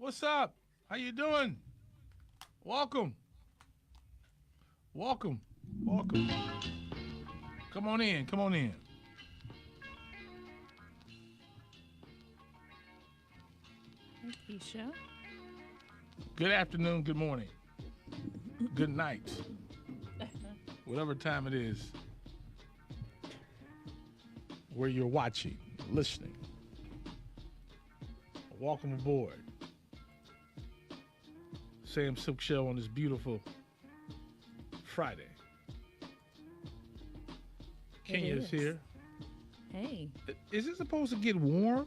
What's up? How you doing? Welcome. Welcome. Welcome. Come on in. Come on in. Hey, Keisha. Good afternoon, good morning, good night, whatever time it is where you're watching, listening. Welcome aboard. Sylk show on this beautiful Friday. Kenya's here. Hey. Is it supposed to get warm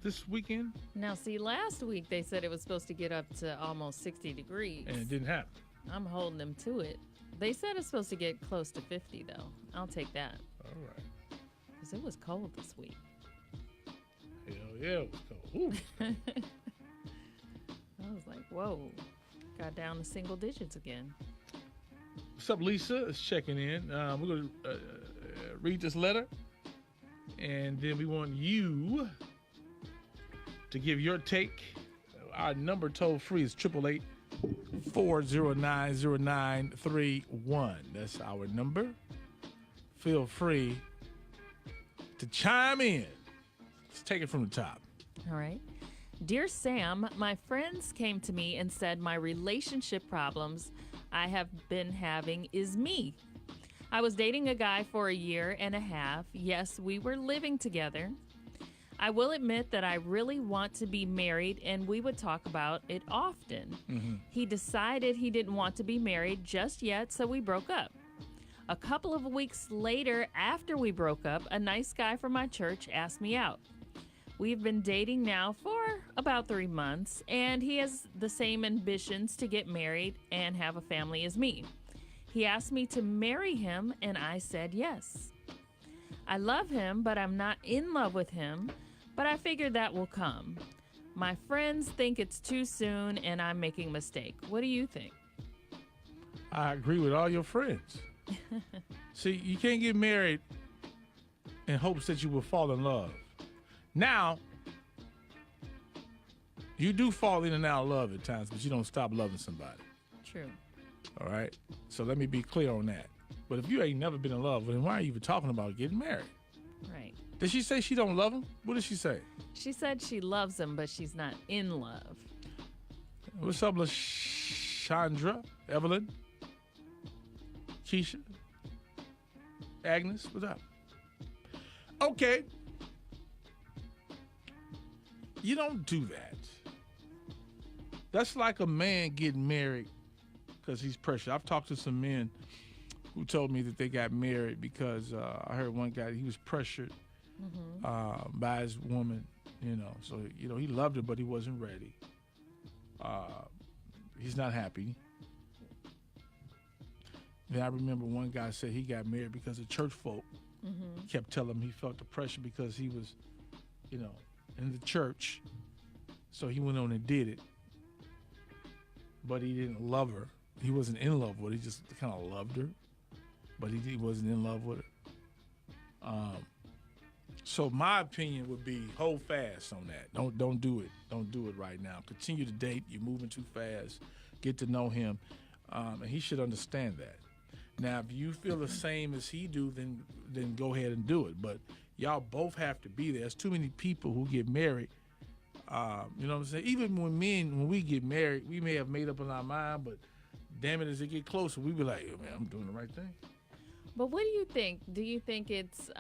this weekend? Now, see, last week they said it was supposed to get up to almost 60 degrees. And it didn't happen. I'm holding them to it. They said it's supposed to get close to 50, though. I'll take that. All right. Because it was cold this week. Hell yeah, it was cold. Ooh. I was like, whoa. Got down to single digits again. What's up, Lisa? Is checking in. We're going to read this letter. And then we want you to give your take. Our number toll free is 888-409-0931. That's our number. Feel free to chime in. Let's take it from the top. All right. Dear Sam, my friends came to me and said my relationship problems I have been having is me. I was dating a guy for a year and a half. Yes, we were living together. I will admit that I really want to be married, and we would talk about it often. Mm-hmm. He decided he didn't want to be married just yet, so we broke up. A couple of weeks later, after we broke up, a nice guy from my church asked me out. We've been dating now for about 3 months, and he has the same ambitions to get married and have a family as me. He asked me to marry him, and I said yes. I love him, but I'm not in love with him, but I figured that will come. My friends think it's too soon, and I'm making a mistake. What do you think? I agree with all your friends. See, you can't get married in hopes that you will fall in love. Now, you do fall in and out of love at times, but you don't stop loving somebody. True. All right? So let me be clear on that. But if you ain't never been in love, then why are you even talking about getting married? Right. Did she say she don't love him? What did she say? She said she loves him, but she's not in love. What's up, LaShandra, Evelyn, Keisha, Agnes? What's up? Okay. You don't do that. That's like a man getting married because he's pressured. I've talked to some men who told me that they got married because I heard one guy, he was pressured by his woman, So, he loved her, but he wasn't ready. He's not happy. Then I remember one guy said he got married because the church folk kept telling him he felt the pressure because he was, in the church. So he went on and did it. But he didn't love her. He wasn't in love with her. He just kind of loved her. But he wasn't in love with her. So my opinion would be hold fast on that. Don't do it. Don't do it right now. Continue to date. You're moving too fast. Get to know him. And he should understand that. Now, if you feel the same as he do, then go ahead and do it. But y'all both have to be there. There's too many people who get married. You know what I'm saying? Even when we get married, we may have made up in our mind, but damn it, as it get closer, we be like, oh, man, I'm doing the right thing. But what do you think? Do you think it's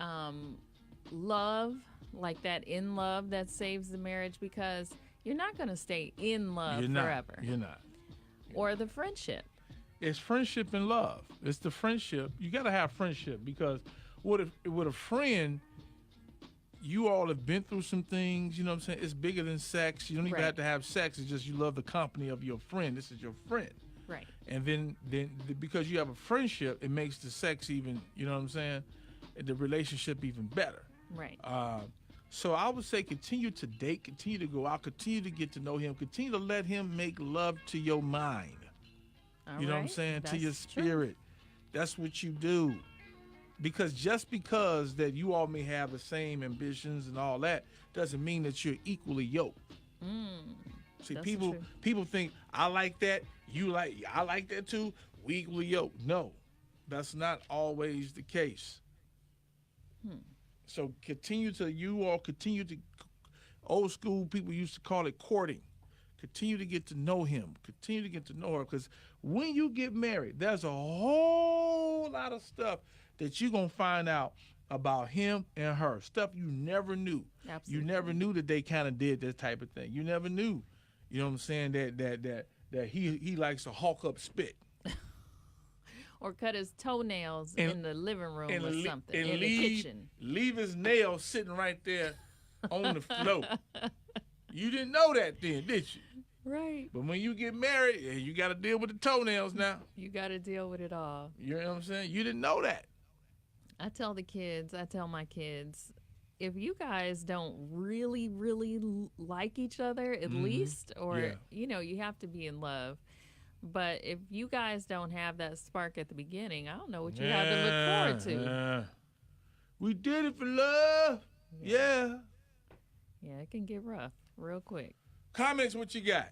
love, like that in love, that saves the marriage? Because you're not going to stay in love forever. You're not. Or the friendship. It's friendship and love. It's the friendship. You got to have friendship because with a friend, you all have been through some things, you know what I'm saying? It's bigger than sex. You don't even have to have sex. It's just you love the company of your friend. This is your friend. Right. And then because you have a friendship, it makes the sex even, you know what I'm saying, the relationship even better. Right. So I would say continue to date, continue to go out, continue to get to know him, continue to let him make love to your mind. You know what I'm saying? To your spirit. That's what you do. Because just because that you all may have the same ambitions and all that doesn't mean that you're equally yoked. See, That's people think I like that, I like that too. We equally yoked. No, that's not always the case. So you all continue to, old school people used to call it courting. Continue to get to know him. Continue to get to know her. Because when you get married, there's a whole lot of stuff that you're going to find out about him and her. Stuff you never knew. Absolutely. You never knew that they kind of did that type of thing. You never knew. You know what I'm saying? That he likes to hawk up spit. Or cut his toenails in the living room or something, in the kitchen. Leave his nails sitting right there on the floor. You didn't know that then, did you? Right. But when you get married, you got to deal with the toenails now. You got to deal with it all. You know what I'm saying? You didn't know that. I tell my kids, if you guys don't really, really like each other, at least, or, you have to be in love. But if you guys don't have that spark at the beginning, I don't know what you have to look forward to. We did it for love. Yeah. Yeah, it can get rough real quick. Comments, what you got?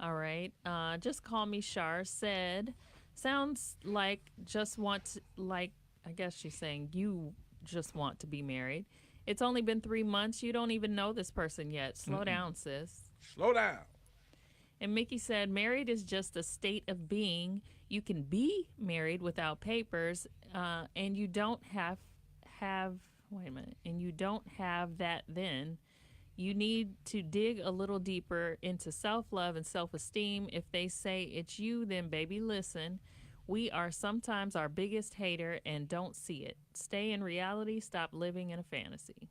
All right. Just Call Me Shar said, sounds like I guess she's saying you just want to be married. It's only been 3 months. You don't even know this person yet. Slow down, sis. Slow down. And Mickey said, married is just a state of being. You can be married without papers, and you don't have and you don't have that then. You need to dig a little deeper into self-love and self-esteem. If they say it's you, then baby, listen. We are sometimes our biggest hater and don't see it. Stay in reality. Stop living in a fantasy.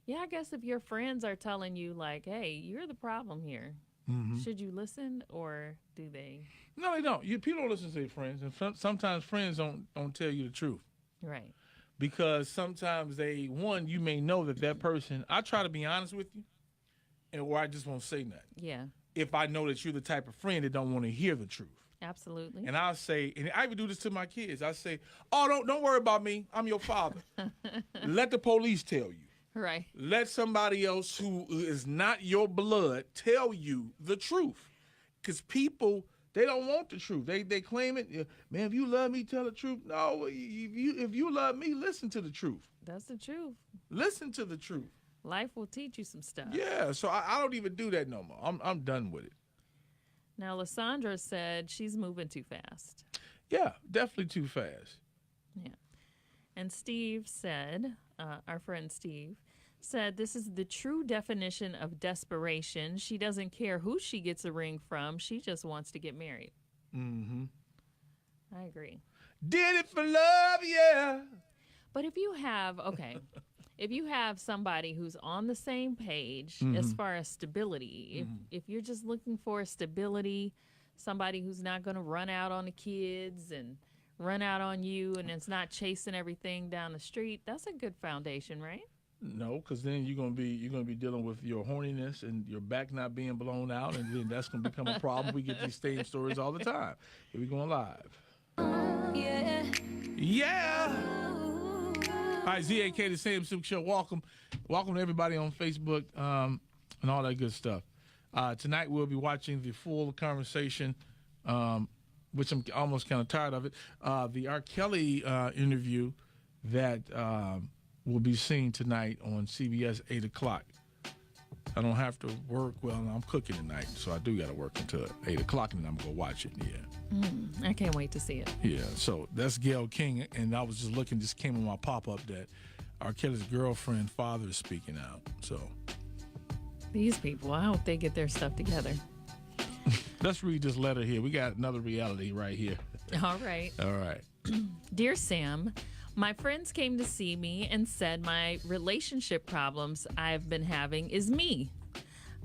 Yeah, I guess if your friends are telling you, like, hey, you're the problem here, should you listen, or do they? No, they don't. People don't listen to their friends, and sometimes friends don't tell you the truth. Right. Because sometimes you may know that person, I try to be honest with you, or I just won't say nothing. Yeah. If I know that you're the type of friend that don't want to hear the truth. Absolutely. And I'll say, and I even do this to my kids, I say, oh, don't worry about me. I'm your father. Let the police tell you. Right. Let somebody else who is not your blood tell you the truth. Because people, they don't want the truth. They claim it. Man, if you love me, tell the truth. No, if you love me, listen to the truth. That's the truth. Listen to the truth. Life will teach you some stuff. Yeah, so I don't even do that no more. I'm done with it. Now, Lysandra said she's moving too fast. Yeah, definitely too fast. Yeah. And Steve said, our friend Steve, said this is the true definition of desperation. She doesn't care who she gets a ring from. She just wants to get married. Mm-hmm. I agree. Did it for love, yeah. But if you have, if you have somebody who's on the same page as far as stability, if you're just looking for stability, somebody who's not going to run out on the kids and run out on you and it's not chasing everything down the street, that's a good foundation, right? No, because then you're gonna be dealing with your horniness and your back not being blown out, and then that's gonna become a problem. We get these same stories all the time. Here we going live. Yeah. All right, ZAK, the Sylk Show. Welcome to everybody on Facebook and all that good stuff. Tonight we'll be watching the full conversation, which I'm almost kind of tired of it. The R. Kelly interview that will be seen tonight on CBS 8 o'clock. I don't have to work. Well, I'm cooking tonight, so I do got to work until 8 o'clock, and then I'm going to watch it, yeah. I can't wait to see it. Yeah, so that's Gayle King, and I was just looking, just came on my pop-up that R. Kelly's girlfriend, father is speaking out, so. These people, I hope they get their stuff together. Let's read this letter here. We got another reality right here. All right. All right. Dear Sam, my friends came to see me and said my relationship problems I've been having is me.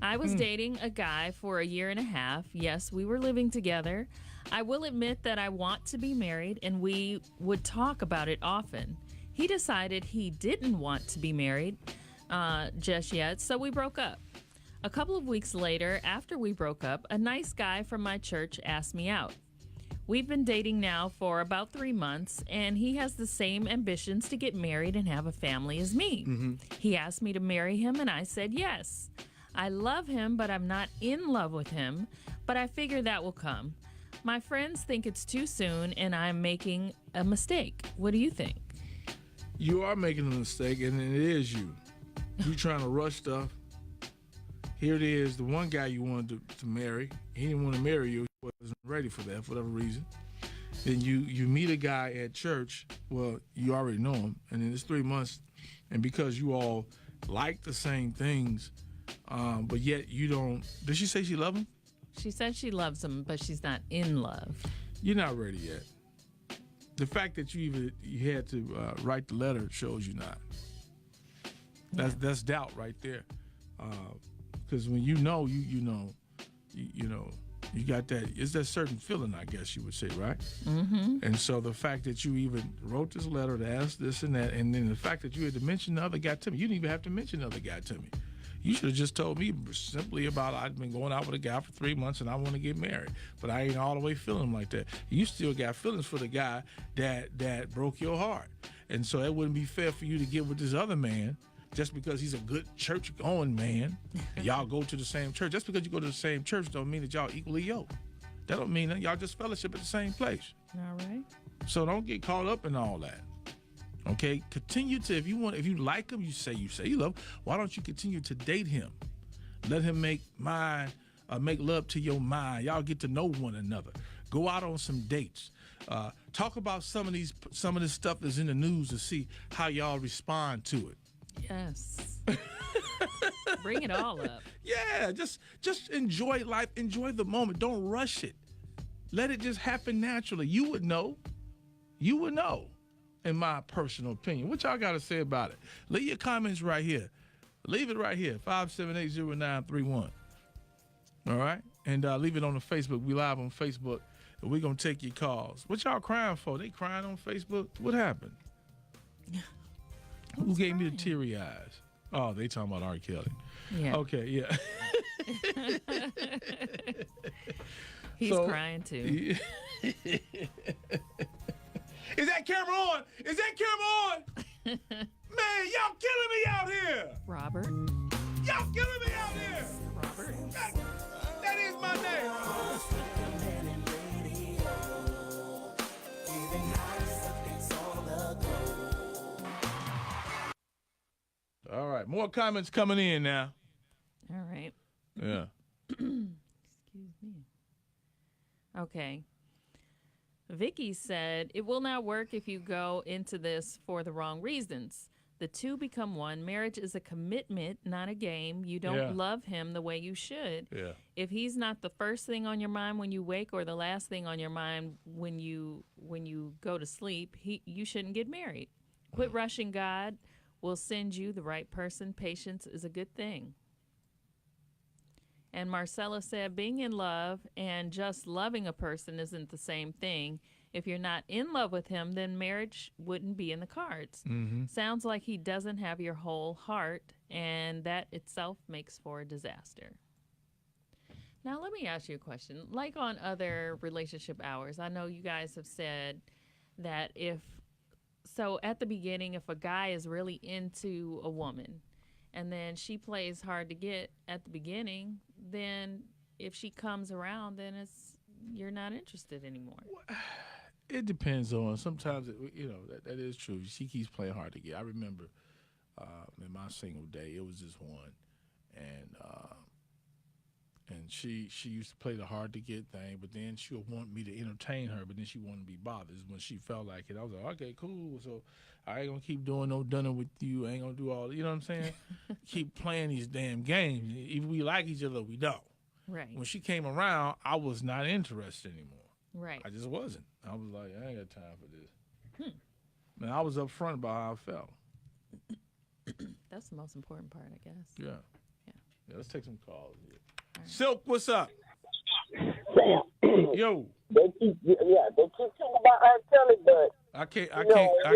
I was dating a guy for a year and a half. Yes, we were living together. I will admit that I want to be married, and we would talk about it often. He decided he didn't want to be married just yet, so we broke up. A couple of weeks later, after we broke up, a nice guy from my church asked me out. We've been dating now for about 3 months, and he has the same ambitions to get married and have a family as me. He asked me to marry him, and I said yes. I love him, but I'm not in love with him, but I figure that will come. My friends think it's too soon and I'm making a mistake. What do you think? You are making a mistake, and it is you. You trying to rush stuff. Here it is, the one guy you wanted to marry. He didn't want to marry you. He wasn't ready for that for whatever reason. Then you meet a guy at church. Well, you already know him, and then it's 3 months, and because you all like the same things, but yet you don't. Did she say she loved him? She said she loves him, but she's not in love. You're not ready yet. The fact that you had to write the letter shows you not. That's doubt right there. Because when you know, you know, you got that. It's that certain feeling, I guess you would say, right? Mm-hmm. And so the fact that you even wrote this letter to ask this and that, and then the fact that you had to mention the other guy to me, you didn't even have to mention the other guy to me. You should have just told me simply about I've been going out with a guy for 3 months and I want to get married, but I ain't all the way feeling him like that. You still got feelings for the guy that broke your heart, and so it wouldn't be fair for you to get with this other man just because he's a good church-going man. And y'all go to the same church. Just because you go to the same church don't mean that y'all equally yoked. That don't mean that y'all just fellowship at the same place. All right. So don't get caught up in all that. Okay, continue to, if you like him, you say you love him, why don't you continue to date him? Let him make love to your mind. Y'all get to know one another. Go out on some dates. Talk about some of this stuff that's in the news to see how y'all respond to it. Yes. Bring it all up. Yeah, just enjoy life. Enjoy the moment. Don't rush it. Let it just happen naturally. You would know. In my personal opinion. What y'all got to say about it? Leave your comments right here. Leave it right here, 578-0931. All right? And leave it on the Facebook. We live on Facebook, and we're going to take your calls. What y'all crying for? They crying on Facebook? What happened? Who gave me the teary eyes? Oh, they talking about R. Kelly. Yeah. Okay, yeah. He's crying too. Is that camera on? Is that camera on? Man, y'all killing me out here. Robert. Y'all killing me out here. Robert. That is my name. All right, more comments coming in now. All right. Yeah. Excuse me. Okay. Vicky said, it will not work if you go into this for the wrong reasons. The two become one. Marriage is a commitment, not a game. You don't love him the way you should. Yeah. If he's not the first thing on your mind when you wake or the last thing on your mind when you go to sleep, you shouldn't get married. Quit rushing. God will send you the right person. Patience is a good thing. And Marcella said, being in love and just loving a person isn't the same thing. If you're not in love with him, then marriage wouldn't be in the cards. Mm-hmm. Sounds like he doesn't have your whole heart, and that itself makes for a disaster. Now, let me ask you a question. Like on other relationship hours, I know you guys have said that at the beginning, if a guy is really into a woman, and then she plays hard to get at the beginning, then if she comes around, then you're not interested anymore. It depends on. Sometimes, that is true. She keeps playing hard to get. I remember in my single day, it was this one, and she used to play the hard to get thing, but then she would want me to entertain her, but then she wanted to be bothered. When she felt like it, I was like, okay, cool. So I ain't gonna keep doing no dinner with you. I ain't gonna do all. You know what I'm saying? Keep playing these damn games. If we like each other, we don't. Right. When she came around, I was not interested anymore. Right. I just wasn't. I was like, I ain't got time for this. And I was upfront about how I felt. That's the most important part, I guess. Yeah. Yeah. Let's take some calls here. Right. Sylk, what's up? Sam. Yo. They keep talking about R. Kelly, but I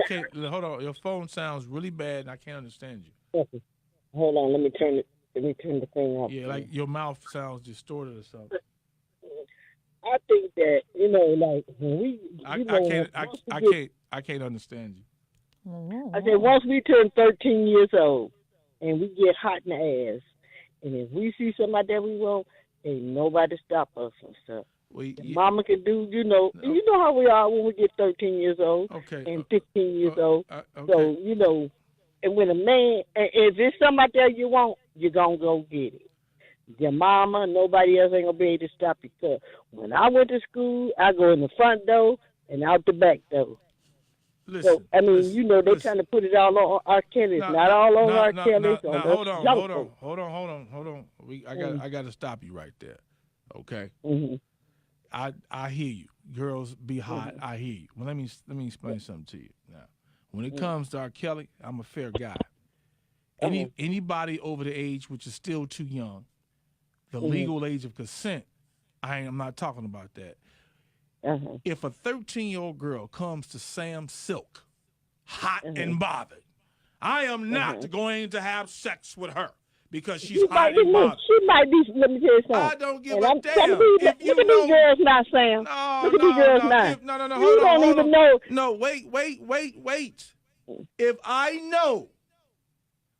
can't. Hold on. Your phone sounds really bad, and I can't understand you. Hold on. Let me turn the thing off. Yeah, like your mouth sounds distorted or something. I think that like when we, I can't understand you. I said once we turn 13 years old and we get hot in the ass, And if we see somebody that we want, ain't nobody stop us and stuff. Well, Mama can do, you know how we are when we get 13 years old and 15 years old. Okay. So, you know, and when a man, if it's somebody there you want, you're going to go get it. Your mama, nobody else ain't going to be able to stop you. Because when I went to school, I go in the front door and out the back door. Listen, so, I mean, listen, you know, they're trying to put it all on R. Kelly. Not all on R. Kelly. Hold on. I got to stop you right there. Okay? Mm-hmm. I hear you. Girls be hot. I hear you. Well, let me explain something to you. Now, when it comes to R. Kelly, I'm a fair guy. Anybody over the age which is still too young, the legal age of consent, I'm not talking about that. If a 13-year-old girl comes to Sylk, hot and bothered, I am not going to have sex with her. Because she's hot and bothered. She might be, let me tell you something. I don't give a damn. Look at these girls now, Sam. Look at these girls now. No, you don't even know. No, wait. If I know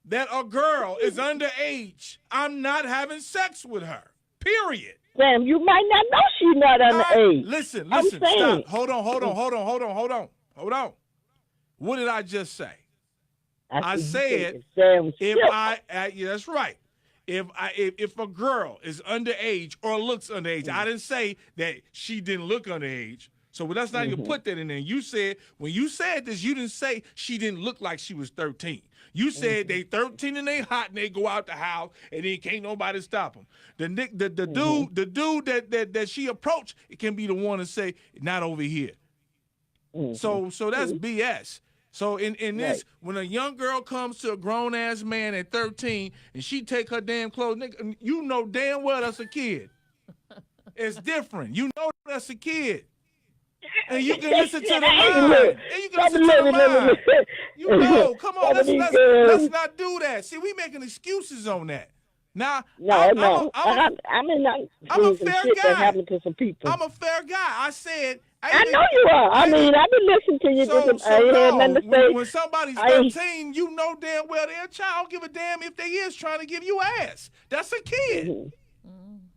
that a girl is underage, I'm not having sex with her. Period. Sam, you might not know she's not underage. Listen, stop. Hold on. What did I just say? I said that's right. If a girl is underage or looks underage, I didn't say that she didn't look underage. So let's not even put that in there. You said when you said this, you didn't say she didn't look like she was 13. You said they 13 and they hot and they go out the house and then can't nobody stop them. The dude that she approached, it can be the one to say not over here. So that's BS. So in this, when a young girl comes to a grown-ass man at 13 and she take her damn clothes, nigga, you know damn well that's a kid. It's different. You know that's a kid. And you can listen to the mind. You know, come on, let's not do that. See, we making excuses on that. Now, I'm a fair guy. Happened to some people. I'm a fair guy. I said. I know you are. I've been listening to you. When somebody's 13, you know damn well their child give a damn if they is trying to give you ass. That's a kid.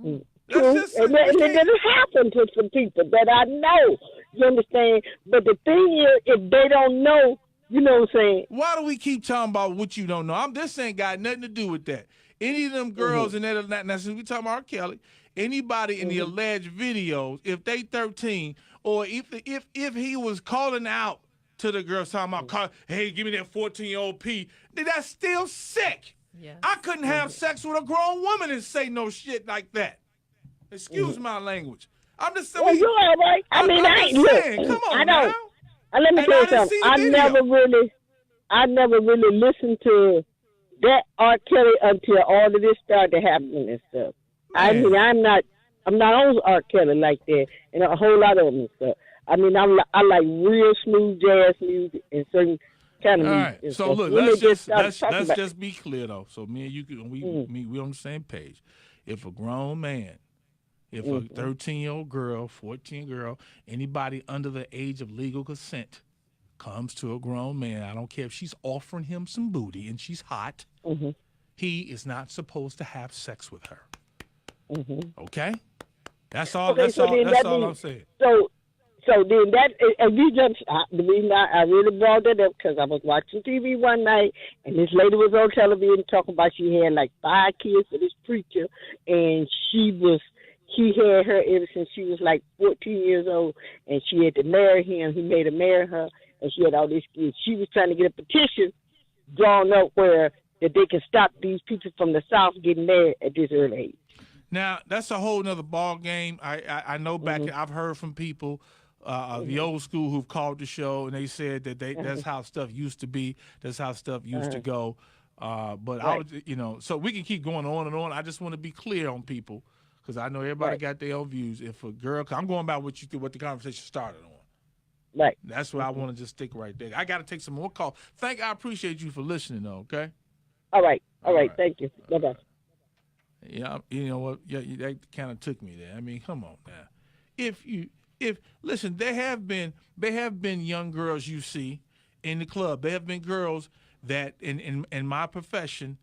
It happened to some people that I know. You understand? But the thing is, if they don't know, you know what I'm saying? Why do we keep talking about what you don't know? This ain't got nothing to do with that. Any of them girls in that, now since we talking about R. Kelly, anybody in the alleged videos, if they 13, or if he was calling out to the girls talking about, hey, give me that 14-year-old P, that's still sick. Yes. I couldn't have sex with a grown woman and say no shit like that. Excuse my language. I'm just saying. Well, you're all right. I ain't saying. Come on now. Let me tell you something. I never really listened to that R. Kelly until all of this started happening and stuff. Man. I mean, I'm not on R. Kelly like that, and a whole lot of them and stuff. I mean, I like real smooth jazz music and certain kind of music. All right. So look, let's just be clear though. So me and you, we on the same page. If a grown man, if a 13-year-old girl, 14 girl, anybody under the age of legal consent comes to a grown man, I don't care if she's offering him some booty and she's hot, he is not supposed to have sex with her. Okay? That's all. That's all I'm saying. So then that, and we just, the reason I really brought that up because I was watching TV one night and this lady was on television talking about she had like 5 kids for this preacher, and he had her ever since she was like 14 years old, and she had to marry him. He made her marry her, and she had all these kids. She was trying to get a petition drawn up where that they can stop these people from the South getting married at this early age. Now, that's a whole nother ball game. I know back, I've heard from people, the old school who've called the show, and they said that that's how stuff used to be. That's how stuff used to go. But I would, so we can keep going on and on. I just want to be clear on people because I know everybody got their own views. If a girl, I'm going by what the conversation started on. Right. That's where I want to just stick right there. I got to take some more calls. I appreciate you for listening, though, okay? All right. Thank you. Bye-bye. Yeah, you know what? Yeah, that kind of took me there. I mean, come on now. Listen, there have been young girls you see in the club. There have been girls that in my profession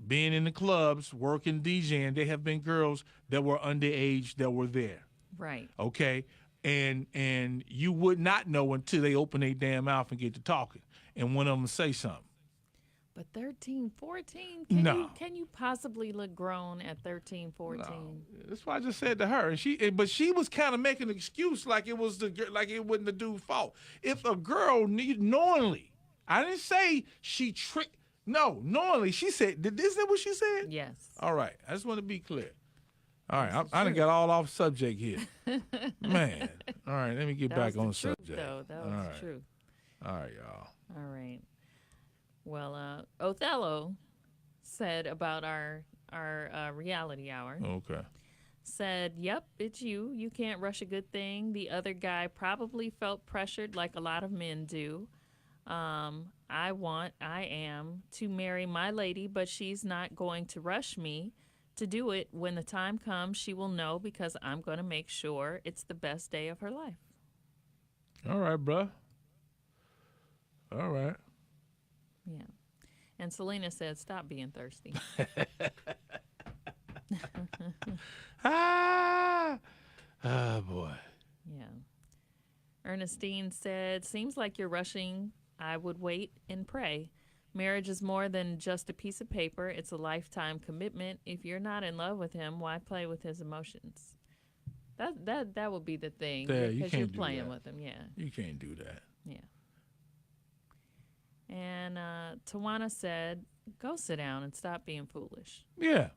being in the clubs, working, DJing, there have been girls that were underage that were there. Right. Okay? And you would not know until they open their damn mouth and get to talking. And one of them say something. But 13, 14, can you possibly look grown at 13, 14? No. That's why I just said to her. And but she was kind of making an excuse like it was like it wasn't the dude's fault. If a girl knowingly, I didn't say she tricked. No, knowingly, she said. Is that what she said? Yes. All right. I just want to be clear. All right. I done got all off subject here. Man. All right. Let me get back on subject. Though. That was the truth. All right, y'all. All right. Well, Othello said about our reality hour. Okay. Said, yep, it's you. You can't rush a good thing. The other guy probably felt pressured like a lot of men do. I am to marry my lady, but she's not going to rush me to do it. When the time comes, she will know because I'm going to make sure it's the best day of her life. All right, bruh. All right. Yeah. And Selena said, stop being thirsty. Boy. Yeah. Ernestine said, seems like you're rushing. I would wait and pray. Marriage is more than just a piece of paper. It's a lifetime commitment. If you're not in love with him, why play with his emotions? That would be the thing. Yeah, because you're playing with him. Yeah. You can't do that. Yeah. And Tawana said, go sit down and stop being foolish. Yeah.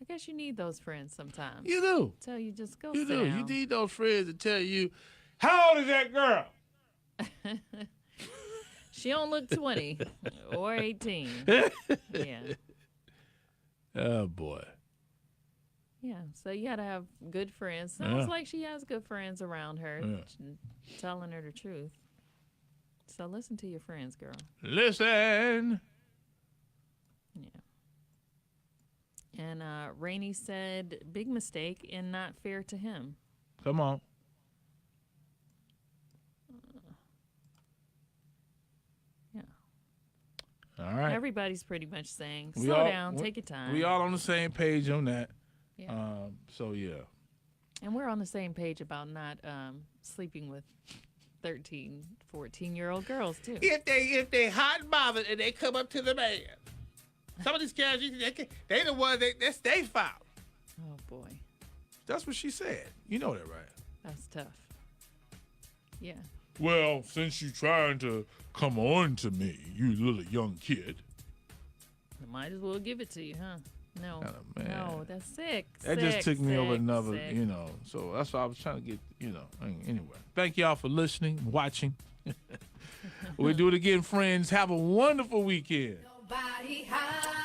I guess you need those friends sometimes. You do. Tell you just go You sit do. down. You need those friends to tell you, how old is that girl? She don't look 20 or 18. Yeah. Oh, boy. Yeah, so you got to have good friends. Sounds like she has good friends around her telling her the truth. So listen to your friends, girl. Listen. Yeah. And Rainey said, big mistake and not fair to him. Come on. Yeah. All right. Everybody's pretty much saying, slow down, take your time. We all on the same page on that. Yeah. So, yeah. And we're on the same page about not sleeping with 13, 14-year-old girls, too. If they hot and bothered and they come up to the man, some of these guys, they the ones, that's their fault. Oh, boy. That's what she said. You know that, right? That's tough. Yeah. Well, since you trying to come on to me, you little young kid. I might as well give it to you, huh? No. Oh, man. No, that's sick. That sick, just took me over sick, another, sick. So that's why I was trying to get, Anyway, thank y'all for listening, watching. We'll do it again, friends. Have a wonderful weekend. Nobody high.